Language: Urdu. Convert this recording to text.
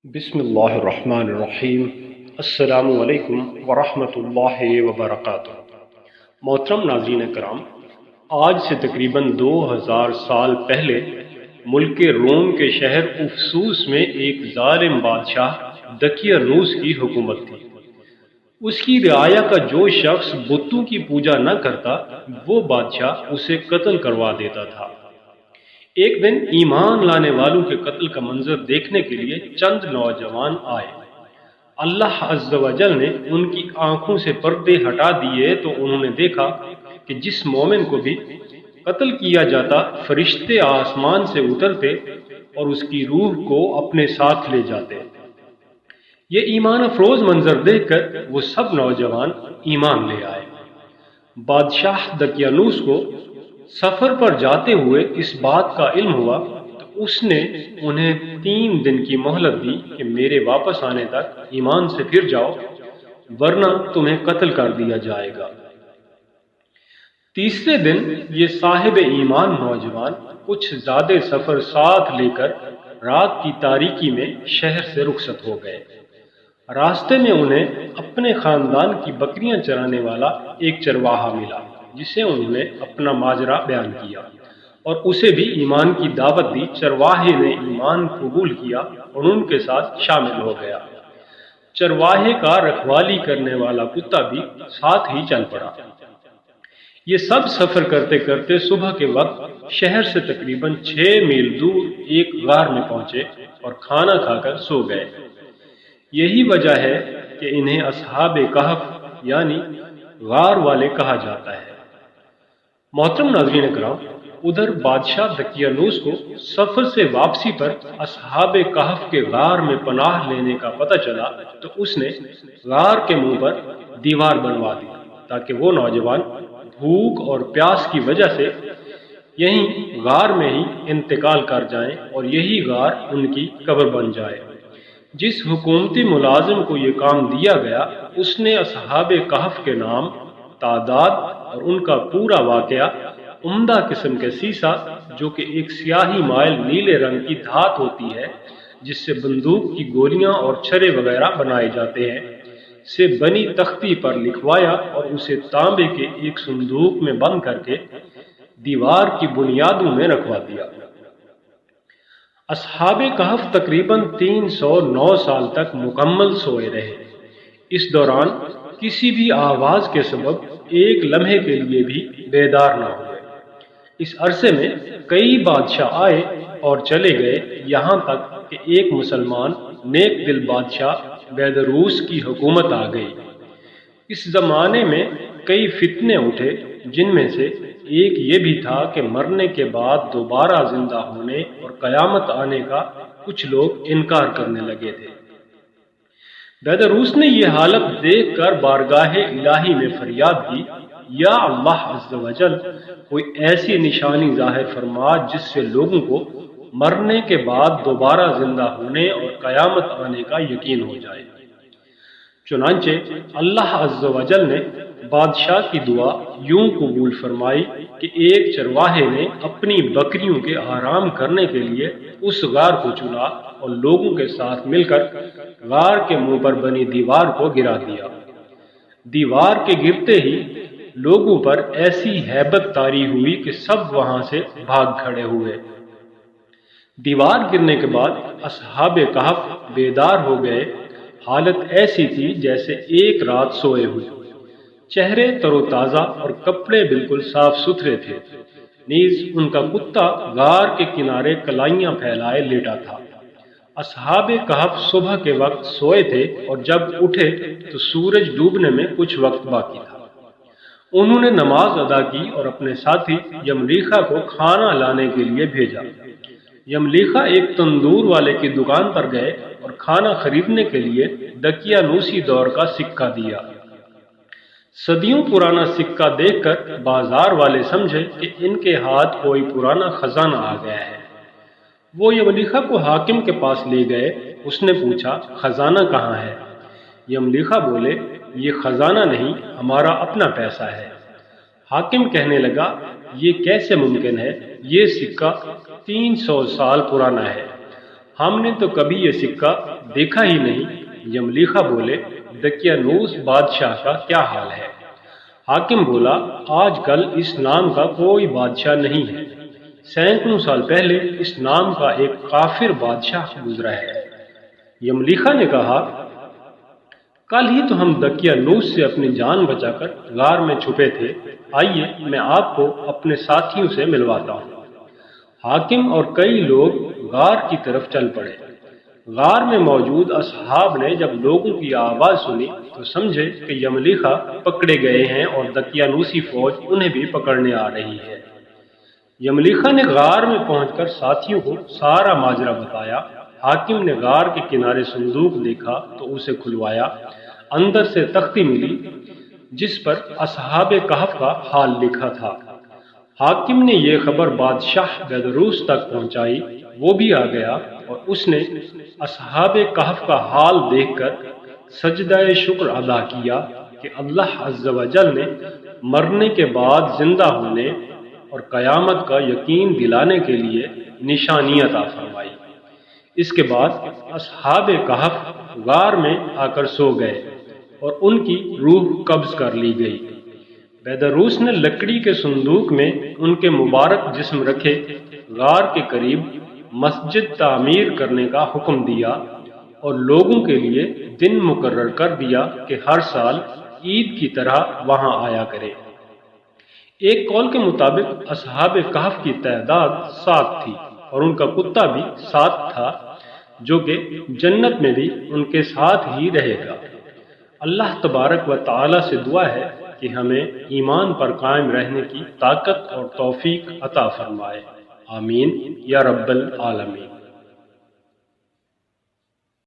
بسم اللہ الرحمن الرحیم۔ السلام علیکم ورحمۃ اللہ وبرکاتہ۔ محترم ناظرین کرام، آج سے تقریباً 2000 سال پہلے ملک روم کے شہر افسوس میں ایک ظالم بادشاہ دقیانوس کی حکومت تھی۔ اس کی رعایا کا جو شخص بتوں کی پوجا نہ کرتا وہ بادشاہ اسے قتل کروا دیتا تھا۔ ایک دن ایمان لانے والوں کے قتل کا منظر دیکھنے کے لیے چند نوجوان آئے۔ اللہ عز و جل نے ان کی آنکھوں سے پردے ہٹا دیے تو انہوں نے دیکھا کہ جس مومن کو بھی قتل کیا جاتا فرشتے آسمان سے اترتے اور اس کی روح کو اپنے ساتھ لے جاتے۔ یہ ایمان افروز منظر دیکھ کر وہ سب نوجوان ایمان لے آئے۔ بادشاہ دقیانوس کو سفر پر جاتے ہوئے اس بات کا علم ہوا تو اس نے انہیں 3 دن کی مہلت دی کہ میرے واپس آنے تک ایمان سے پھر جاؤ ورنہ تمہیں قتل کر دیا جائے گا۔ تیسرے دن یہ صاحب ایمان نوجوان کچھ زیادہ سفر ساتھ لے کر رات کی تاریکی میں شہر سے رخصت ہو گئے۔ راستے میں انہیں اپنے خاندان کی بکریاں چرانے والا ایک چرواہا ملا جسے انہوں نے اپنا ماجرا بیان کیا اور اسے بھی ایمان کی دعوت دی۔ چرواہے نے ایمان قبول کیا اور ان کے ساتھ شامل ہو گیا۔ چرواہے کا رکھوالی کرنے والا کتا بھی ساتھ ہی چل پڑا۔ یہ سب سفر کرتے کرتے صبح کے وقت شہر سے تقریباً 6 میل دور ایک غار میں پہنچے اور کھانا کھا کر سو گئے۔ یہی وجہ ہے کہ انہیں اصحاب کہف یعنی غار والے کہا جاتا ہے۔ محترم ناظرین کرام، ادھر بادشاہ دقیانوس کو سفر سے واپسی پر اصحاب کہف کے غار میں پناہ لینے کا پتہ چلا تو اس نے غار کے منہ پر دیوار بنوا دی تاکہ وہ نوجوان بھوک اور پیاس کی وجہ سے یہیں غار میں ہی انتقال کر جائیں اور یہی غار ان کی قبر بن جائے۔ جس حکومتی ملازم کو یہ کام دیا گیا اس نے اصحاب کہف کے نام، تعداد اور ان کا پورا واقعہ عمدہ قسم کے سیسا جو کہ ایک سیاہی مائل نیلے رنگ کی دھات ہوتی ہے جس سے بندوق کی گولیاں اور چھرے وغیرہ بنائے جاتے ہیں سے بنی تختی پر لکھوایا اور اسے تانبے کے ایک صندوق میں بند کر کے دیوار کی بنیادوں میں رکھوا دیا۔ اصحاب کہف تقریباً 309 سال تک مکمل سوئے رہے۔ اس دوران کسی بھی آواز کے سبب ایک لمحے کے لیے بھی بیدار نہ ہوئے۔ اس عرصے میں کئی بادشاہ آئے اور چلے گئے یہاں تک کہ ایک مسلمان نیک دل بادشاہ بیدروس کی حکومت آ گئی۔ اس زمانے میں کئی فتنے اٹھے جن میں سے ایک یہ بھی تھا کہ مرنے کے بعد دوبارہ زندہ ہونے اور قیامت آنے کا کچھ لوگ انکار کرنے لگے تھے۔ بیدروس نے یہ حالت دیکھ کر بارگاہ الہی میں فریاد کی، یا اللہ عز و جل، کوئی ایسی نشانی ظاہر فرما جس سے لوگوں کو مرنے کے بعد دوبارہ زندہ ہونے اور قیامت آنے کا یقین ہو جائے۔ چنانچہ اللہ عز و جل نے بادشاہ کی دعا یوں قبول فرمائی کہ ایک چرواہے نے اپنی بکریوں کے آرام کرنے کے لیے اس غار کو چنا اور لوگوں کے ساتھ مل کر غار کے منہ پر بنی دیوار کو گرا دیا۔ دیوار کے گرتے ہی لوگوں پر ایسی ہیبت طاری ہوئی کہ سب وہاں سے بھاگ کھڑے ہوئے۔ دیوار گرنے کے بعد اصحاب کہف بیدار ہو گئے۔ حالت ایسی تھی جیسے ایک رات سوئے ہوئے، چہرے تر و تازہ اور کپڑے بالکل صاف ستھرے تھے۔ نیز ان کا کتا غار کے کنارے کلائیاں پھیلائے لیٹا تھا۔ اصحاب کہف صبح کے وقت سوئے تھے اور جب اٹھے تو سورج ڈوبنے میں کچھ وقت باقی تھا۔ انہوں نے نماز ادا کی اور اپنے ساتھی یملیخا کو کھانا لانے کے لیے بھیجا۔ یملیخا ایک تندور والے کی دکان پر گئے اور کھانا خریدنے کے لیے دقیانوسی دور کا سکہ دیا۔ صدیوں پرانا سکہ دیکھ کر بازار والے سمجھے کہ ان کے ہاتھ کوئی پرانا خزانہ آ گیا ہے۔ وہ یملیخا کو حاکم کے پاس لے گئے۔ اس نے پوچھا، خزانہ کہاں ہے؟ یملیخا بولے، یہ خزانہ نہیں، ہمارا اپنا پیسہ ہے۔ حاکم کہنے لگا، یہ کیسے ممکن ہے؟ یہ سکہ 300 سال پرانا ہے۔ ہم نے تو کبھی یہ سکہ دیکھا ہی نہیں۔ یملیخا بولے، دقیانوس بادشاہ کا کیا حال ہے؟ حاکم بولا، آج کل اس نام کا کوئی بادشاہ نہیں ہے، سینکڑوں سال پہلے اس نام کا ایک کافر بادشاہ گزرا ہے۔ یملیخا نے کہا، کل ہی تو ہم دقیانوس سے اپنی جان بچا کر غار میں چھپے تھے، آئیے میں آپ کو اپنے ساتھیوں سے ملواتا ہوں۔ حاکم اور کئی لوگ غار کی طرف چل پڑے۔ غار میں موجود اصحاب نے جب لوگوں کی آواز سنی تو سمجھے کہ یملیخا پکڑے گئے ہیں اور دقیانوسی فوج انہیں بھی پکڑنے آ رہی ہے۔ یملیخا نے غار میں پہنچ کر ساتھیوں کو سارا ماجرا بتایا۔ حاکم نے غار کے کنارے صندوق دیکھا تو اسے کھلوایا۔ اندر سے تختی ملی جس پر اصحاب کہف کا حال لکھا تھا۔ حاکم نے یہ خبر بادشاہ بیدروس تک پہنچائی، وہ بھی آ گیا اور اس نے اصحاب کہف کا حال دیکھ کر سجدہ شکر ادا کیا کہ اللہ عز و جل نے مرنے کے بعد زندہ ہونے اور قیامت کا یقین دلانے کے لیے نشانی عطا فرمائی۔ اس کے بعد اصحاب کہف غار میں آ کر سو گئے اور ان کی روح قبض کر لی گئی۔ بیدروس نے لکڑی کے صندوق میں ان کے مبارک جسم رکھے، غار کے قریب مسجد تعمیر کرنے کا حکم دیا اور لوگوں کے لیے دن مقرر کر دیا کہ ہر سال عید کی طرح وہاں آیا کرے۔ ایک قول کے مطابق اصحاب کہف کی تعداد 7 تھی اور ان کا کتا بھی 7 تھا، جو کہ جنت میں بھی ان کے ساتھ ہی رہے گا۔ اللہ تبارک و تعالی سے دعا ہے کہ ہمیں ایمان پر قائم رہنے کی طاقت اور توفیق عطا فرمائے، آمین یا رب العالمین۔